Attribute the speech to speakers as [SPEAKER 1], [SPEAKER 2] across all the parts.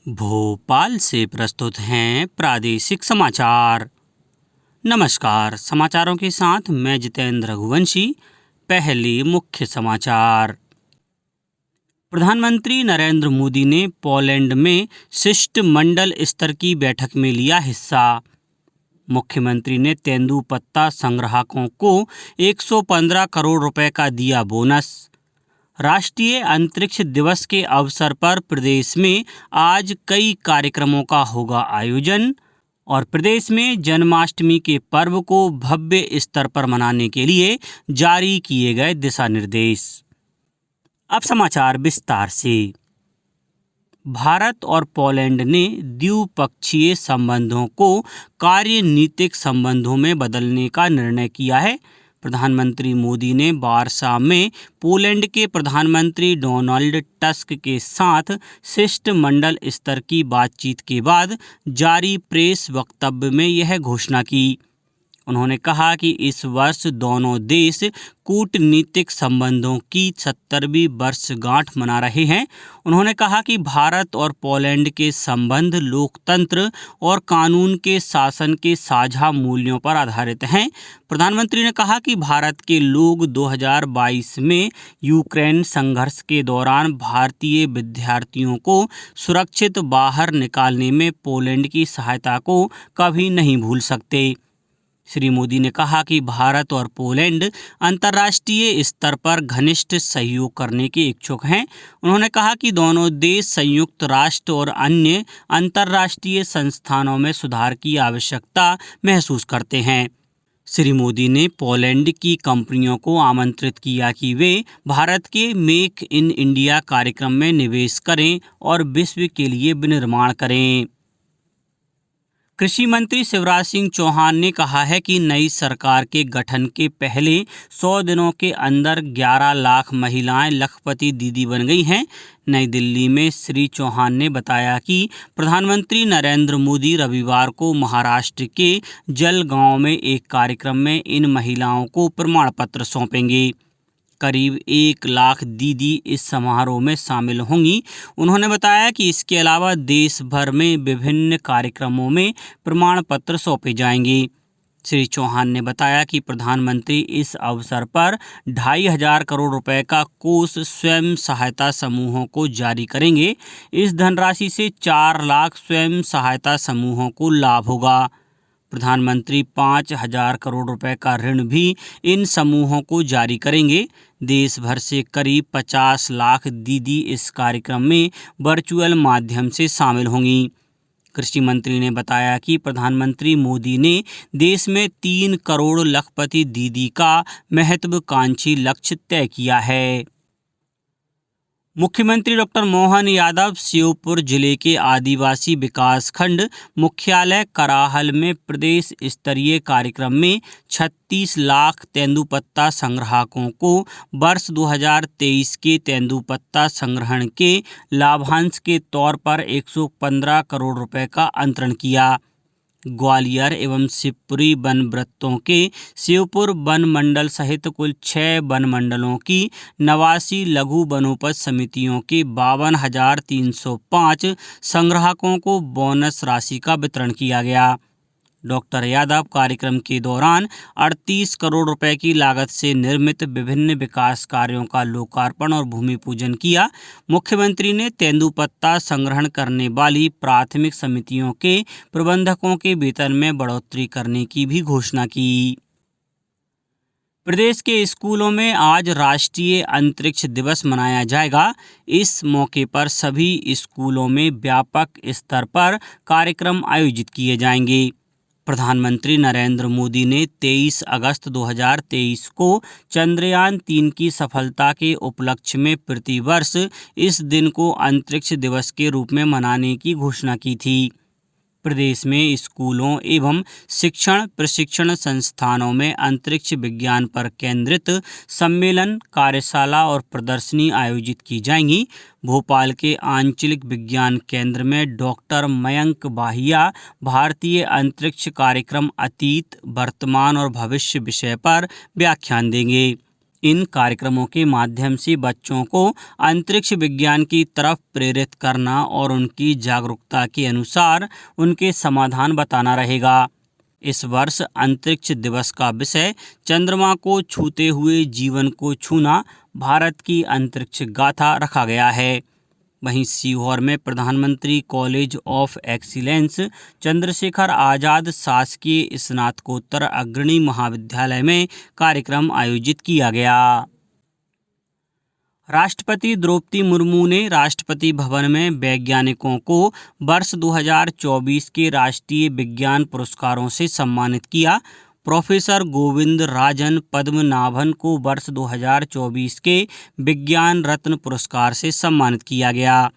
[SPEAKER 1] भोपाल से प्रस्तुत हैं प्रादेशिक समाचार। नमस्कार, समाचारों के साथ मैं जितेंद्र रघुवंशी। पहले मुख्य समाचार। प्रधानमंत्री नरेंद्र मोदी ने पोलैंड में शिष्टमंडल स्तर की बैठक में लिया हिस्सा। मुख्यमंत्री ने तेंदुपत्ता संग्राहकों को 115 करोड़ रुपए का दिया बोनस। राष्ट्रीय अंतरिक्ष दिवस के अवसर पर प्रदेश में आज कई कार्यक्रमों का होगा आयोजन और प्रदेश में जन्माष्टमी के पर्व को भव्य स्तर पर मनाने के लिए जारी किए गए दिशा निर्देश। अब समाचार विस्तार से। भारत और पोलैंड ने द्विपक्षीय संबंधों को कार्यनीतिक संबंधों में बदलने का निर्णय किया है। प्रधानमंत्री मोदी ने वार्सा में पोलैंड के प्रधानमंत्री डोनाल्ड टस्क के साथ शिष्टमंडल स्तर की बातचीत के बाद जारी प्रेस वक्तव्य में यह घोषणा की। उन्होंने कहा कि इस वर्ष दोनों देश कूटनीतिक संबंधों की 70वीं वर्षगांठ मना रहे हैं। उन्होंने कहा कि भारत और पोलैंड के संबंध लोकतंत्र और कानून के शासन के साझा मूल्यों पर आधारित हैं। प्रधानमंत्री ने कहा कि भारत के लोग 2022 में यूक्रेन संघर्ष के दौरान भारतीय विद्यार्थियों को सुरक्षित बाहर निकालने में पोलैंड की सहायता को कभी नहीं भूल सकते। श्री मोदी ने कहा कि भारत और पोलैंड अंतर्राष्ट्रीय स्तर पर घनिष्ठ सहयोग करने के इच्छुक हैं। उन्होंने कहा कि दोनों देश संयुक्त राष्ट्र और अन्य अंतर्राष्ट्रीय संस्थानों में सुधार की आवश्यकता महसूस करते हैं। श्री मोदी ने पोलैंड की कंपनियों को आमंत्रित किया कि वे भारत के मेक इन इंडिया कार्यक्रम में निवेश करें और विश्व के लिए विनिर्माण करें। कृषि मंत्री शिवराज सिंह चौहान ने कहा है कि नई सरकार के गठन के पहले 100 दिनों के अंदर 11 लाख महिलाएं लखपति दीदी बन गई हैं। नई दिल्ली में श्री चौहान ने बताया कि प्रधानमंत्री नरेंद्र मोदी रविवार को महाराष्ट्र के जलगांव में एक कार्यक्रम में इन महिलाओं को प्रमाण पत्र सौंपेंगे। करीब 1 लाख दीदी इस समारोह में शामिल होंगी। उन्होंने बताया कि इसके अलावा देश भर में विभिन्न कार्यक्रमों में प्रमाण पत्र सौंपे जाएंगे। श्री चौहान ने बताया कि प्रधानमंत्री इस अवसर पर 2,500 करोड़ रुपए का कोष स्वयं सहायता समूहों को जारी करेंगे। इस धनराशि से 4 लाख स्वयं सहायता समूहों को लाभ होगा। प्रधानमंत्री 5,000 करोड़ रुपए का ऋण भी इन समूहों को जारी करेंगे। देश भर से करीब 50 लाख दीदी इस कार्यक्रम में वर्चुअल माध्यम से शामिल होंगी। कृषि मंत्री ने बताया कि प्रधानमंत्री मोदी ने देश में 3 करोड़ लखपति दीदी का महत्वाकांक्षी लक्ष्य तय किया है। मुख्यमंत्री डॉक्टर मोहन यादव श्योपुर जिले के आदिवासी विकासखंड मुख्यालय कराहल में प्रदेश स्तरीय कार्यक्रम में 36 लाख तेंदुपत्ता संग्राहकों को वर्ष 2023 के तेंदुपत्ता संग्रहण के लाभांश के तौर पर 115 करोड़ रुपए का अंतरण किया। ग्वालियर एवं शिवपुरी वन वृत्तों के शिवपुर वन मंडल सहित कुल 6 वन मंडलों की 89 लघु वनोपज समितियों के 52,305 संग्राहकों को बोनस राशि का वितरण किया गया। डॉक्टर यादव कार्यक्रम के दौरान 38 करोड़ रुपए की लागत से निर्मित विभिन्न विकास कार्यों का लोकार्पण और भूमि पूजन किया। मुख्यमंत्री ने तेंदुपत्ता संग्रहण करने वाली प्राथमिक समितियों के प्रबंधकों के वेतन में बढ़ोतरी करने की भी घोषणा की। प्रदेश के स्कूलों में आज राष्ट्रीय अंतरिक्ष दिवस मनाया जाएगा। इस मौके पर सभी स्कूलों में व्यापक स्तर पर कार्यक्रम आयोजित किए जाएंगे। प्रधानमंत्री नरेंद्र मोदी ने 23 अगस्त 2023 को चंद्रयान 3 की सफलता के उपलक्ष्य में प्रतिवर्ष इस दिन को अंतरिक्ष दिवस के रूप में मनाने की घोषणा की थी। प्रदेश में स्कूलों एवं शिक्षण प्रशिक्षण संस्थानों में अंतरिक्ष विज्ञान पर केंद्रित सम्मेलन, कार्यशाला और प्रदर्शनी आयोजित की जाएंगी। भोपाल के आंचलिक विज्ञान केंद्र में डॉक्टर मयंक बाहिया भारतीय अंतरिक्ष कार्यक्रम अतीत, वर्तमान और भविष्य विषय पर व्याख्यान देंगे। इन कार्यक्रमों के माध्यम से बच्चों को अंतरिक्ष विज्ञान की तरफ प्रेरित करना और उनकी जागरूकता के अनुसार उनके समाधान बताना रहेगा। इस वर्ष अंतरिक्ष दिवस का विषय चंद्रमा को छूते हुए जीवन को छूना, भारत की अंतरिक्ष गाथा रखा गया है। वहीं सीहोर में प्रधानमंत्री college of excellence Chandrashekhar Azad शासकीय स्नातकोत्तर अग्रणी महाविद्यालय में कार्यक्रम आयोजित किया गया। राष्ट्रपति द्रौपदी मुर्मू ने राष्ट्रपति भवन में वैज्ञानिकों को वर्ष 2024 के राष्ट्रीय विज्ञान पुरस्कारों से सम्मानित किया। प्रोफेसर गोविंद राजन पद्मनाभन को वर्ष 2024 के विज्ञान रत्न पुरस्कार से सम्मानित किया गया।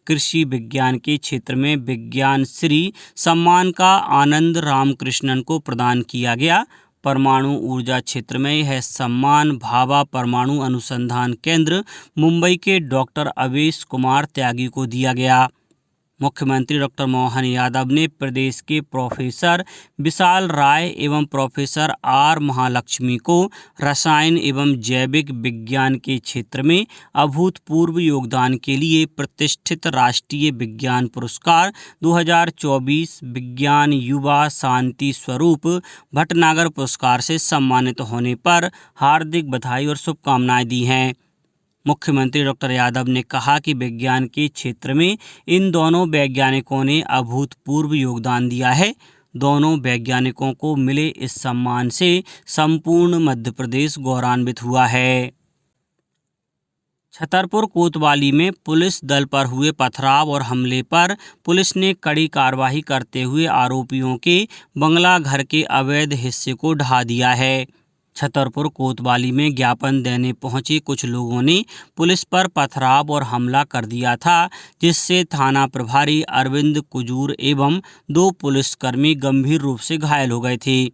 [SPEAKER 1] कृषि विज्ञान के क्षेत्र में विज्ञान श्री सम्मान का आनंद रामकृष्णन को प्रदान किया गया। परमाणु ऊर्जा क्षेत्र में यह सम्मान भाभा परमाणु अनुसंधान केंद्र मुंबई के डॉक्टर अवेश कुमार त्यागी को दिया गया। मुख्यमंत्री डॉक्टर मोहन यादव ने प्रदेश के प्रोफेसर विशाल राय एवं प्रोफेसर आर महालक्ष्मी को रसायन एवं जैविक विज्ञान के क्षेत्र में अभूतपूर्व योगदान के लिए प्रतिष्ठित राष्ट्रीय विज्ञान पुरस्कार 2024 विज्ञान युवा शांति स्वरूप भटनागर पुरस्कार से सम्मानित होने पर हार्दिक बधाई और शुभकामनाएं दी हैं। मुख्यमंत्री डॉक्टर यादव ने कहा कि विज्ञान के क्षेत्र में इन दोनों वैज्ञानिकों ने अभूतपूर्व योगदान दिया है। दोनों वैज्ञानिकों को मिले इस सम्मान से संपूर्ण मध्य प्रदेश गौरवान्वित हुआ है। छतरपुर कोतवाली में पुलिस दल पर हुए पथराव और हमले पर पुलिस ने कड़ी कार्रवाई करते हुए आरोपियों के बंगला घर के अवैध हिस्से को ढहा दिया है। छतरपुर कोतवाली में ज्ञापन देने पहुंचे कुछ लोगों ने पुलिस पर पथराव और हमला कर दिया था, जिससे थाना प्रभारी अरविंद कुजूर एवं 2 पुलिसकर्मी गंभीर रूप से घायल हो गए थे,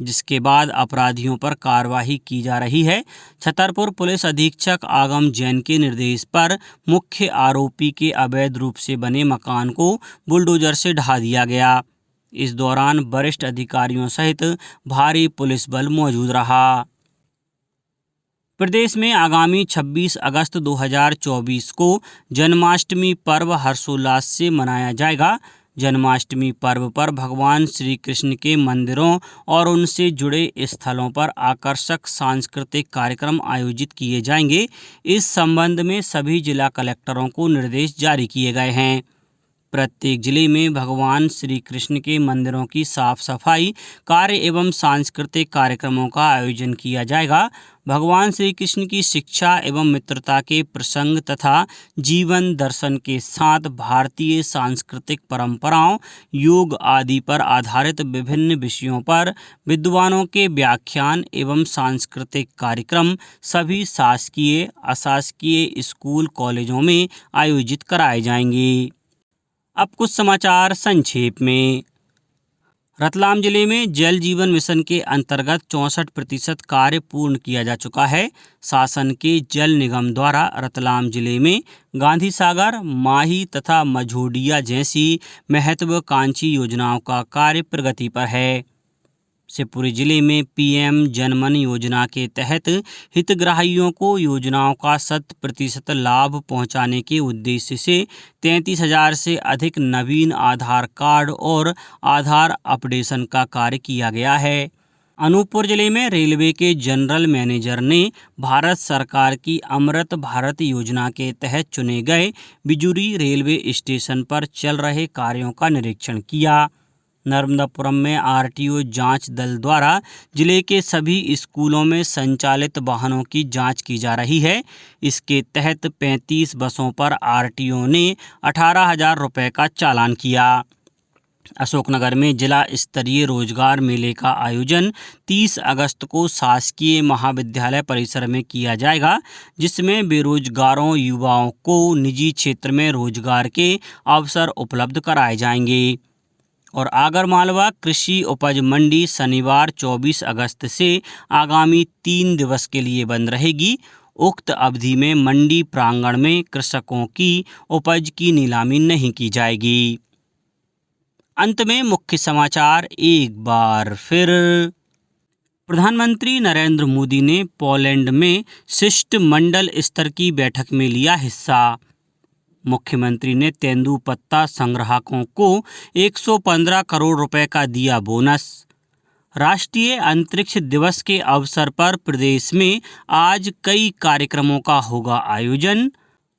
[SPEAKER 1] जिसके बाद अपराधियों पर कार्रवाई की जा रही है। छतरपुर पुलिस अधीक्षक आगम जैन के निर्देश पर मुख्य आरोपी के अवैध रूप से बने मकान को बुलडोजर से ढहा दिया गया। इस दौरान वरिष्ठ अधिकारियों सहित भारी पुलिस बल मौजूद रहा। प्रदेश में आगामी 26 अगस्त 2024 को जन्माष्टमी पर्व हर्षोल्लास से मनाया जाएगा। जन्माष्टमी पर्व पर भगवान श्री कृष्ण के मंदिरों और उनसे जुड़े स्थलों पर आकर्षक सांस्कृतिक कार्यक्रम आयोजित किए जाएंगे। इस संबंध में सभी जिला कलेक्टरों को निर्देश जारी किए गए हैं। प्रत्येक जिले में भगवान श्री कृष्ण के मंदिरों की साफ सफाई कार्य एवं सांस्कृतिक कार्यक्रमों का आयोजन किया जाएगा। भगवान श्री कृष्ण की शिक्षा एवं मित्रता के प्रसंग तथा जीवन दर्शन के साथ भारतीय सांस्कृतिक परंपराओं, योग आदि पर आधारित विभिन्न विषयों पर विद्वानों के व्याख्यान एवं सांस्कृतिक कार्यक्रम सभी शासकीय अशासकीय स्कूल कॉलेजों में आयोजित कराए जाएंगे। अब कुछ समाचार संक्षेप में। रतलाम जिले में जल जीवन मिशन के अंतर्गत 64% कार्य पूर्ण किया जा चुका है। शासन के जल निगम द्वारा रतलाम जिले में गांधी सागर, माही तथा मझोडिया जैसी महत्वाकांक्षी योजनाओं का कार्य प्रगति पर है। शिवपुरी जिले में पीएम जनमन योजना के तहत हितग्राहियों को योजनाओं का 100% लाभ पहुंचाने के उद्देश्य से 33,000 से अधिक नवीन आधार कार्ड और आधार अपडेशन का कार्य किया गया है। अनूपपुर जिले में रेलवे के जनरल मैनेजर ने भारत सरकार की अमृत भारत योजना के तहत चुने गए बिजुरी रेलवे स्टेशन पर चल रहे कार्यों का निरीक्षण किया। नर्मदापुरम में आरटीओ जांच दल द्वारा जिले के सभी स्कूलों में संचालित वाहनों की जांच की जा रही है। इसके तहत 35 बसों पर आरटीओ ने 18,000 रुपये का चालान किया। अशोकनगर में जिला स्तरीय रोजगार मेले का आयोजन 30 अगस्त को शासकीय महाविद्यालय परिसर में किया जाएगा, जिसमें बेरोजगारों युवाओं को निजी क्षेत्र में रोजगार के अवसर उपलब्ध कराए जाएंगे। और आगरमालवा कृषि उपज मंडी शनिवार 24 अगस्त से आगामी 3 दिवस के लिए बंद रहेगी। उक्त अवधि में मंडी प्रांगण में कृषकों की उपज की नीलामी नहीं की जाएगी। अंत में मुख्य समाचार एक बार फिर। प्रधानमंत्री नरेंद्र मोदी ने पोलैंड में शिष्टमंडल स्तर की बैठक में लिया हिस्सा। मुख्यमंत्री ने तेंदुपत्ता संग्राहकों को 115 करोड़ रुपए का दिया बोनस। राष्ट्रीय अंतरिक्ष दिवस के अवसर पर प्रदेश में आज कई कार्यक्रमों का होगा आयोजन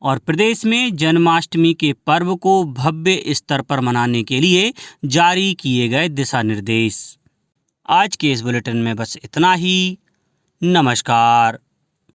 [SPEAKER 1] और प्रदेश में जन्माष्टमी के पर्व को भव्य स्तर पर मनाने के लिए जारी किए गए दिशा निर्देश। आज के इस बुलेटिन में बस इतना ही। नमस्कार।